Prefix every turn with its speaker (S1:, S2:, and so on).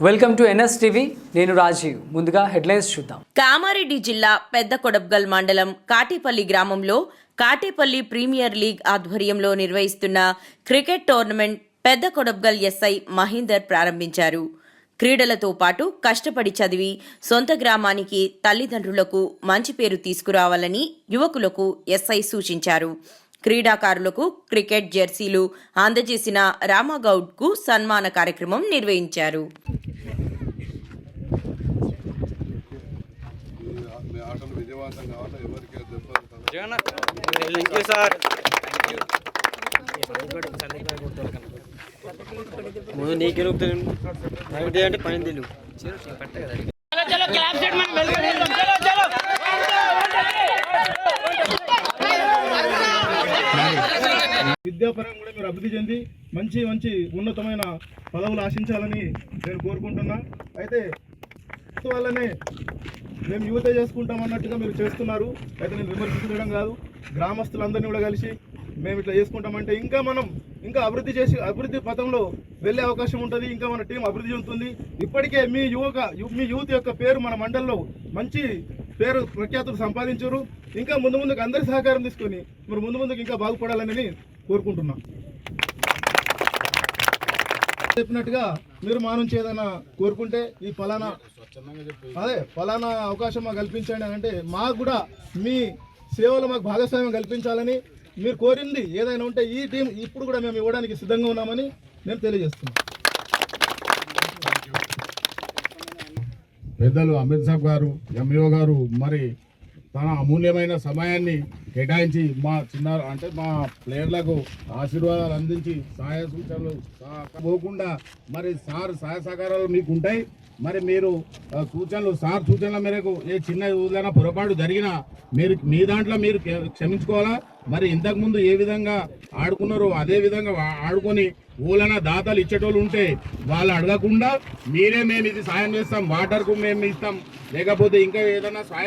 S1: Welcome to NSTV. నేను రాజీవ్. ముందుగా headlines చూద్దాం.
S2: కామారెడ్డి జిల్లా పెద్ద కొడబ్గల్ మండలం కాటేపల్లి గ్రామంలో కాటేపల్లి ప్రీమియర్ లీగ్ ఆధ్వర్యంలో నిర్వహిస్తున్న క్రికెట్ టోర్నమెంట్ పెద్ద కొడబ్గల్ ఎస్ఐ మహేందర్ ప్రారంభించారు. క్రీడలతో పాటు కష్టపడి చదివి సొంత గ్రామానికి తల్లిదండ్రులకు మంచి పేరు తీసుకురావాలని యువకులకు ఎస్ఐ సూచించారు. క్రీడాకారులకు క్రికెట్ జెర్సీలు అందజేసిన రామగౌడ్కు సన్మాన కార్యక్రమం నిర్వహించారు.
S3: విద్యాపరంగా కూడా మీరు అభివృద్ధి చెంది మంచి మంచి ఉన్నతమైన పదవులు ఆశించాలని నేను కోరుకుంటున్నా. అయితే వాళ్ళనే మేము యువత చేసుకుంటాం అన్నట్టుగా మీరు చేస్తున్నారు. అయితే నేను విమర్శించడం కాదు, గ్రామస్తులందరినీ కూడా కలిసి మేము ఇట్లా చేసుకుంటామంటే ఇంకా అభివృద్ధి పథంలో వెళ్ళే అవకాశం ఉంటుంది. ఇంకా మన టీం అభివృద్ధి చెందుతుంది. ఇప్పటికే మీ యూత్ యొక్క పేరు మన మండలంలో మంచి పేరు ప్రఖ్యాతులు సంపాదించారు. ఇంకా ముందుకు అందరి సహకారం తీసుకొని మీరు ముందుకు ఇంకా బాగుపడాలని కోరుకుంటున్నాం. చెప్పినట్టుగా మీరు మా నుంచి ఏదైనా కోరుకుంటే ఈ ఫలానా అవకాశం మాకు కల్పించండి అని అంటే మాకు కూడా మీ సేవలో మాకు భాగస్వామ్యం కల్పించాలని మీరు కోరింది ఏదైనా ఉంటే ఈ టీం ఇప్పుడు కూడా మేము ఇవ్వడానికి సిద్ధంగా ఉన్నామని నేను తెలియజేస్తున్నాను.
S4: పెద్దలు అమిత్ సాబ్ గారు, ఎంఈఓ గారు మరి తన అమూల్యమైన సమయాన్ని కేటాయించి మా ప్లేయర్లకు ఆశీర్వాదాలు అందించి సహాయ సూచనలు పోకుండా మరి సార్ సహాయ సహకారాలు మీకు ఉంటాయి. మరి మీరు సూచనల మేరకు ఏ చిన్న ఊళ్ళైనా పొరపాటు జరిగినా మీ దాంట్లో మీరు క్షమించుకోవాలా. మరి ఇంతకుముందు ఏ విధంగా ఆడుకున్నారో అదే విధంగా ఆడుకొని ఊళ్ళైనా దాతలు ఇచ్చేటోళ్ళు ఉంటే వాళ్ళు అడగకుండా మేము ఇది సాయం చేస్తాం, వాటర్కు మేము ఇస్తాం, లేకపోతే ఇంకా ఏదైనా సాయం